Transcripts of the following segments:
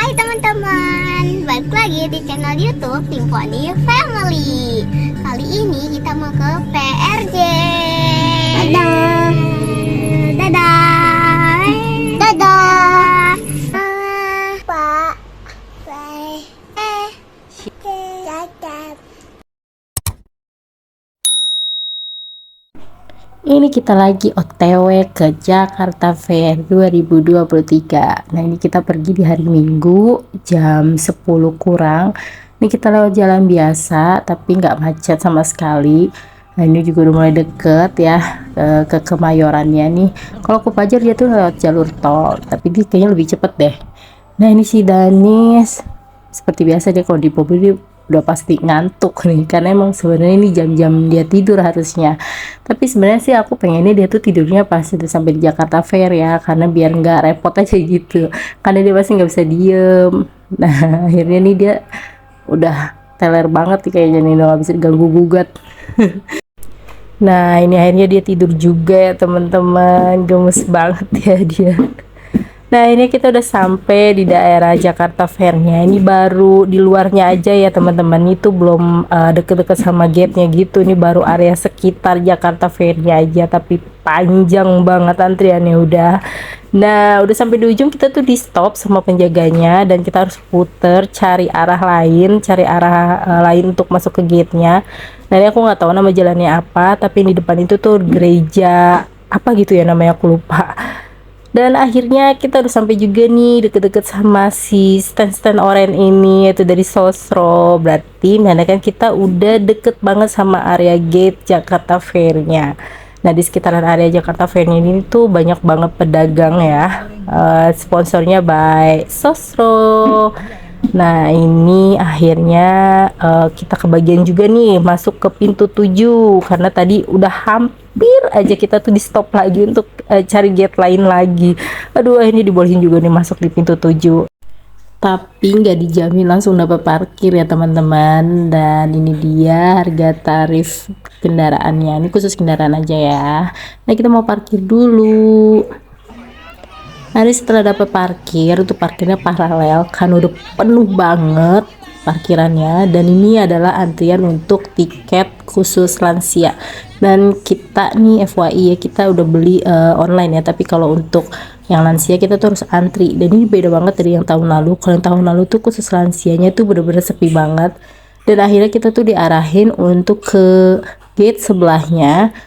Hai teman-teman, balik lagi di channel YouTube Timponi Family. Kali ini kita mau ke PRJ. Dadah, dadah, dadah. Pak, dadah. Ini kita lagi OTW ke Jakarta Fair 2023. Nah, ini kita pergi di hari Minggu jam 10 kurang. Ini kita lewat jalan biasa tapi nggak macet sama sekali. Nah, ini juga udah mulai deket ya ke Kemayorannya nih. Kalau aku Pajar dia tuh lewat jalur tol, tapi dia kayaknya lebih cepet deh. Nah, ini si Danis seperti biasa dia kalau di mobil dia udah pasti ngantuk nih, karena emang sebenarnya ini jam-jam dia tidur harusnya. Tapi sebenarnya sih aku pengennya dia tuh tidurnya pas udah sampai di Jakarta Fair ya, karena biar nggak repot aja gitu, karena dia pasti nggak bisa diem. Nah akhirnya nih dia udah teler banget nih kayaknya nih, udah nggak bisa diganggu gugat. Nah ini akhirnya dia tidur juga ya teman-teman, gemes banget ya dia. Nah ini kita udah sampai di daerah Jakarta Fairnya. Ini baru di luarnya aja ya teman-teman. Itu belum deket-deket sama gate-nya gitu. Ini baru area sekitar Jakarta Fairnya aja. Tapi panjang banget antriannya udah. Nah udah sampai di ujung, kita tuh di stop sama penjaganya. Dan kita harus puter cari arah lain. Cari arah lain untuk masuk ke gate-nya. Nah ini aku nggak tahu nama jalannya apa. Tapi di depan itu tuh gereja apa gitu ya namanya, aku lupa. Dan akhirnya kita udah sampai juga nih deket-deket sama si stand-stand oranye ini, yaitu dari Sosro. Berarti kan kita udah deket banget sama area gate Jakarta Fairnya. Nah di sekitaran area Jakarta Fairnya ini tuh banyak banget pedagang ya, sponsornya by Sosro. Nah ini akhirnya kita kebagian juga nih masuk ke pintu 7, karena tadi udah hampir aja kita tuh di stop lagi untuk cari gate lain lagi. Aduh ini dibolehin juga nih masuk di pintu 7, tapi nggak dijamin langsung dapat parkir ya teman-teman. Dan ini dia harga tarif kendaraannya, ini khusus kendaraan aja ya. Nah kita mau parkir dulu. Hari setelah dapat parkir, untuk parkirnya paralel kan udah penuh banget parkirannya. Dan ini adalah antrian untuk tiket khusus lansia. Dan kita nih FYI ya, kita udah beli online ya, tapi kalau untuk yang lansia kita tuh harus antri. Dan ini beda banget dari yang tahun lalu. Kalau yang tahun lalu tuh khusus lansianya tuh bener-bener sepi banget. Dan akhirnya kita tuh diarahin untuk ke gate sebelahnya.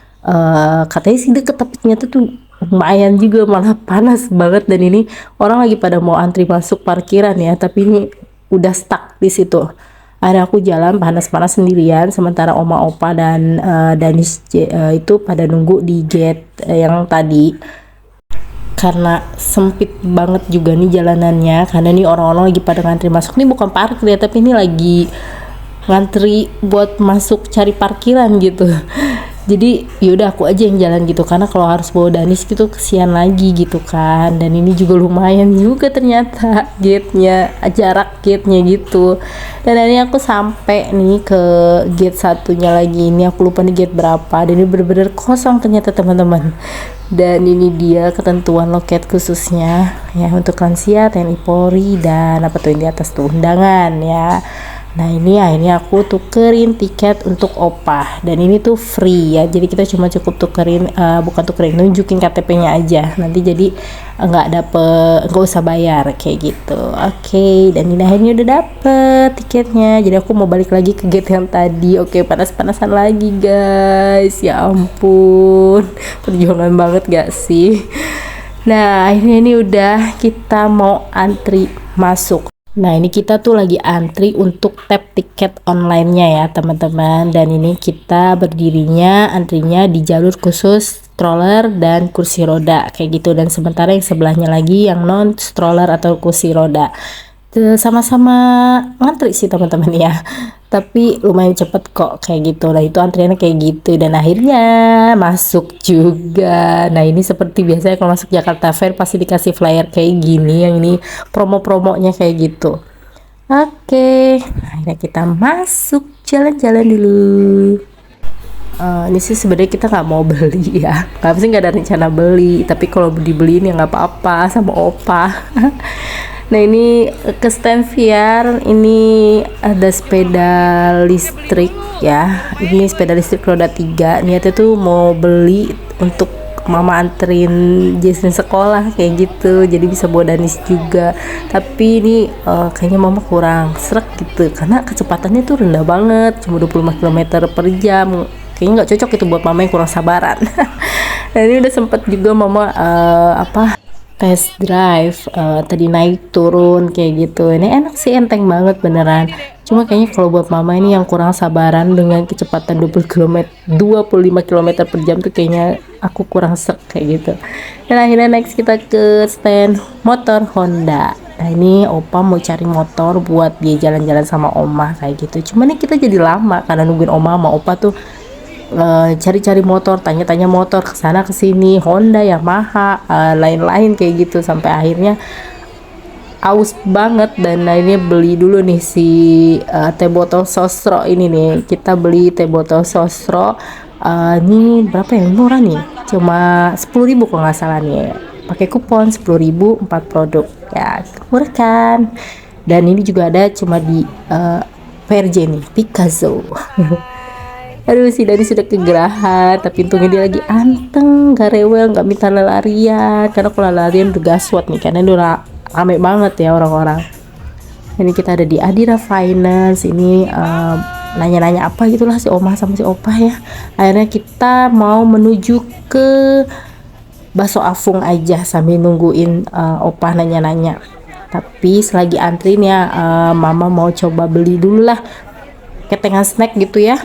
Katanya sih deket, tapi ternyata tuh lumayan juga, malah panas banget. Dan ini orang lagi pada mau antri masuk parkiran ya, tapi ini udah stuck di situ. Ada aku jalan panas-panas sendirian, sementara oma opa dan Danis itu pada nunggu di gate yang tadi. Karena sempit banget juga nih jalanannya, karena nih orang-orang lagi pada ngantri masuk. Ini bukan parkir ya, tapi ini lagi ngantri buat masuk cari parkiran gitu. Jadi yaudah aku aja yang jalan gitu, karena kalau harus bawa Danis gitu kesian lagi gitu kan. Dan ini juga lumayan juga ternyata gate-nya, jarak gate-nya gitu. Dan ini aku sampai nih ke gate satunya lagi. Ini aku lupa nih gate berapa, dan ini bener-bener kosong ternyata teman-teman. Dan ini dia ketentuan loket khususnya ya untuk lansia, TNI Polri, dan apa tuh yang di atas tuh undangan ya. Nah ini akhirnya aku tukerin tiket untuk opa, dan ini tuh free ya, jadi kita cuma cukup tukerin, bukan tukerin, nunjukin KTP-nya aja, nanti jadi nggak usah bayar kayak gitu. Oke, dan ini akhirnya udah dapet tiketnya, jadi aku mau balik lagi ke gate yang tadi. Oke, panas-panasan lagi guys, ya ampun, perjuangan banget gak sih. Nah akhirnya ini udah kita mau antri masuk. Nah ini kita tuh lagi antri untuk tap tiket online-nya ya teman-teman. Dan ini kita berdirinya antrinya di jalur khusus stroller dan kursi roda kayak gitu. Dan sementara yang sebelahnya lagi yang non stroller atau kursi roda. Sama-sama ngantri sih teman-teman ya, tapi lumayan cepet kok kayak gitu. Nah itu antriannya kayak gitu, dan akhirnya masuk juga. Nah ini seperti biasanya kalau masuk Jakarta Fair pasti dikasih flyer kayak gini, yang ini promo-promonya kayak gitu. Oke, akhirnya kita masuk, jalan-jalan dulu. Ini sih sebenarnya kita nggak mau beli ya, nggak ada rencana beli, tapi kalau dibeliin ya nggak apa-apa sama opa. Nah ini ke stand VR, ini ada sepeda listrik ya. Ini sepeda listrik roda 3. Niatnya tuh mau beli untuk mama anterin Jason sekolah kayak gitu, jadi bisa bawa Danis juga. Tapi ini kayaknya mama kurang srek gitu, karena kecepatannya tuh rendah banget, cuma 25 km per jam. Kayaknya nggak cocok itu buat mama yang kurang sabaran. Nah ini udah sempet juga mama test drive, tadi naik turun kayak gitu. Ini enak sih, enteng banget beneran. Cuma kayaknya kalau buat mama ini yang kurang sabaran dengan kecepatan 25 km per jam tuh kayaknya aku kurang sek kayak gitu. Dan akhirnya next kita ke stand motor Honda. Nah ini opa mau cari motor buat dia jalan-jalan sama oma kayak gitu. Cuman nih kita jadi lama karena nungguin oma sama opa tuh cari-cari motor, tanya-tanya motor ke sana ke sini, Honda, Yamaha, lain-lain kayak gitu, sampai akhirnya aus banget. Dan akhirnya beli dulu nih si teh botol sosro ini nih. Kita beli teh botol sosro, ini berapa ya, murah nih, cuma 10.000 kalau nggak salah nih, pakai kupon 10.000 4 produk ya, murah kan. Dan ini juga ada cuma di PRJ nih, Picasso. Aduh si Dani sudah kegerahan, tapi untungnya dia lagi anteng, gak rewel, gak minta larian. Karena kalau larian udah gaswat nih, karena udah rame banget ya orang-orang. Ini kita ada di Adira Finance. Ini nanya-nanya apa gitulah si oma sama si opa ya. Akhirnya kita mau menuju ke Bakso Afung aja sambil nungguin opa nanya-nanya. Tapi selagi antri nih ya, mama mau coba beli dulu lah ketengan snack gitu ya.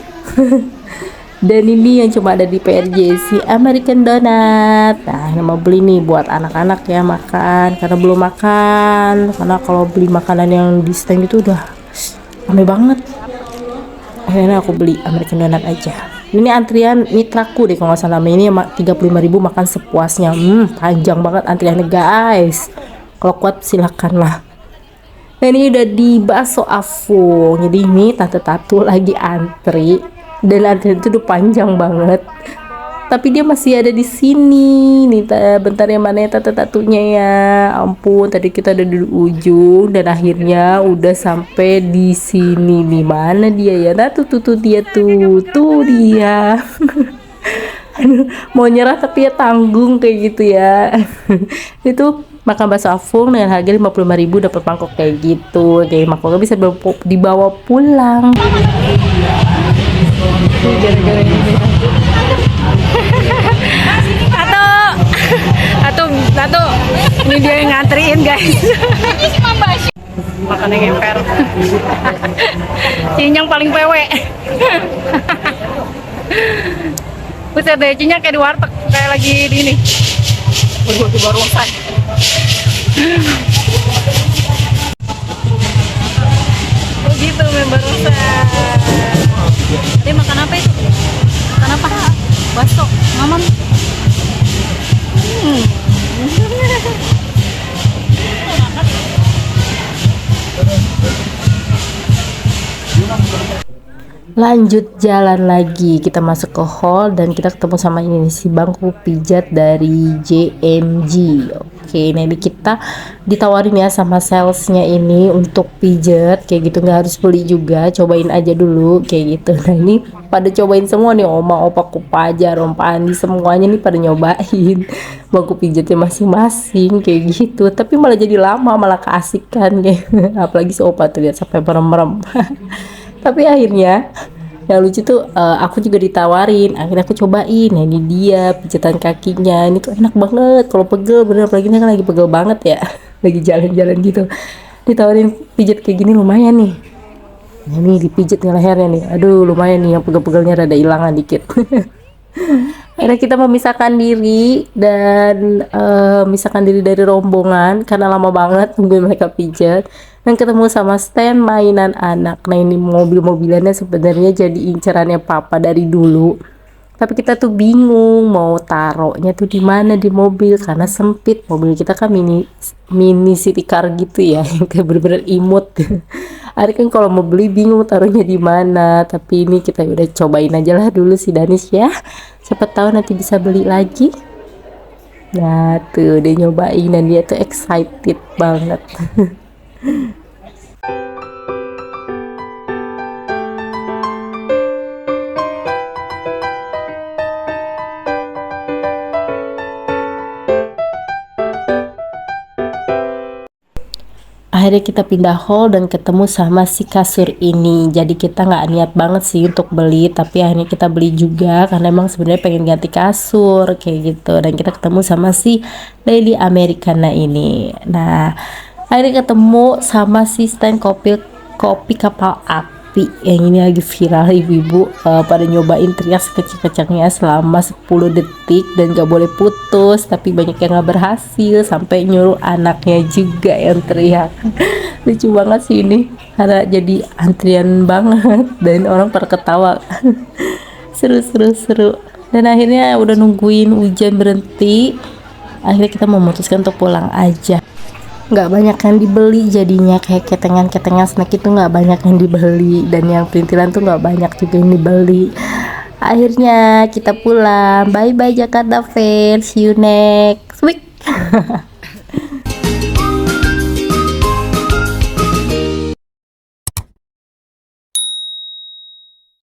Dan ini yang cuma ada di PRJ, si American Donut. Nah ini mau beli nih buat anak-anak ya, makan karena belum makan. Karena kalau beli makanan yang di stand itu udah rame banget. Akhirnya aku beli American Donut aja. Ini antrian mitraku deh kalau nggak salah, ini 35.000 makan sepuasnya. Panjang banget antriannya guys. Kalau kuat silakan lah. Nah ini udah di Bakso Afung. Jadi ini tante Tatu lagi antri, dan antrian itu udah panjang banget. Tapi dia masih ada di sini. Nih bentar ya, mana ya tante Tatunya ya. Ampun, tadi kita ada di ujung dan akhirnya udah sampai di sini nih. Mana dia ya? Nah tuh dia tuh dia. Aduh, mau nyerah tapi ya tanggung kayak gitu ya. Itu makan bakso Afung dengan harga 55.000 dapat mangkok kayak gitu. Kayak mangkoknya bisa dibawa pulang. Gara-gara ini. Atau ini dia yang ngantriin guys. Makannya ngemper. Cinyang paling pewe. Buset deh, cinyang kayak di warteg, kayak lagi di ini. Baru selesai. Oh gitu, baru selesai. Dia makan apa itu? Makan apa? Bakso, mamam. Lanjut jalan lagi, kita masuk ke hall dan kita ketemu sama ini si bangku pijat dari JMG. Oke, nah ini kita ditawarin ya sama salesnya ini untuk pijat kayak gitu, nggak harus beli juga, cobain aja dulu kayak gitu. Nah ini pada cobain semua nih, oma, opa, kupajar, om Pandi, semuanya nih pada nyobain bangku pijatnya masing-masing kayak gitu. Tapi malah jadi lama, malah keasikan kayak apalagi si opa tuh lihat sampai merem-merem. Tapi akhirnya yang lucu tuh aku juga ditawarin, akhirnya aku cobain. Nah ini dia pijatan kakinya, ini tuh enak banget kalau pegel, bener apalagi ini kan lagi pegel banget ya. Lagi jalan-jalan gitu ditawarin pijat kayak gini, lumayan nih. Nah, ini dipijat nih lehernya nih, aduh lumayan nih, yang pegel-pegelnya rada hilangan dikit. Akhirnya kita memisahkan diri dan memisahkan diri dari rombongan karena lama banget nungguin mereka pijat, dan ketemu sama stand mainan anak. Nah ini mobil-mobilannya sebenarnya jadi incerannya papa dari dulu, tapi kita tuh bingung mau taruhnya tuh di mana di mobil karena sempit. Mobil kita kan mini city car gitu ya, yang kayak bener-bener imut. Hari kan kalau mau beli bingung taruhnya di mana, tapi ini kita udah cobain aja lah dulu si Danis ya, siapa tahu nanti bisa beli lagi. Nah tuh dia nyobain dan dia tuh excited banget. Akhirnya kita pindah hall dan ketemu sama si kasur ini. Jadi kita nggak niat banget sih untuk beli, tapi akhirnya kita beli juga karena emang sebenarnya pengen ganti kasur kayak gitu. Dan kita ketemu sama si Lady Americana ini. Nah akhirnya ketemu sama si stand kopi kapal api yang ini lagi viral, ibu-ibu pada nyobain teriak sekecil-kecilnya selama 10 detik dan gak boleh putus, tapi banyak yang gak berhasil sampai nyuruh anaknya juga yang teriak. Lucu banget sih ini karena jadi antrian banget dan orang pada ketawa. Seru dan akhirnya udah nungguin hujan berhenti, akhirnya kita memutuskan untuk pulang aja. Nggak banyak yang dibeli, jadinya kayak ketengan snack itu nggak banyak yang dibeli, dan yang perintilan tuh nggak banyak juga yang dibeli. Akhirnya kita pulang. Bye bye Jakarta Fair, see you next week.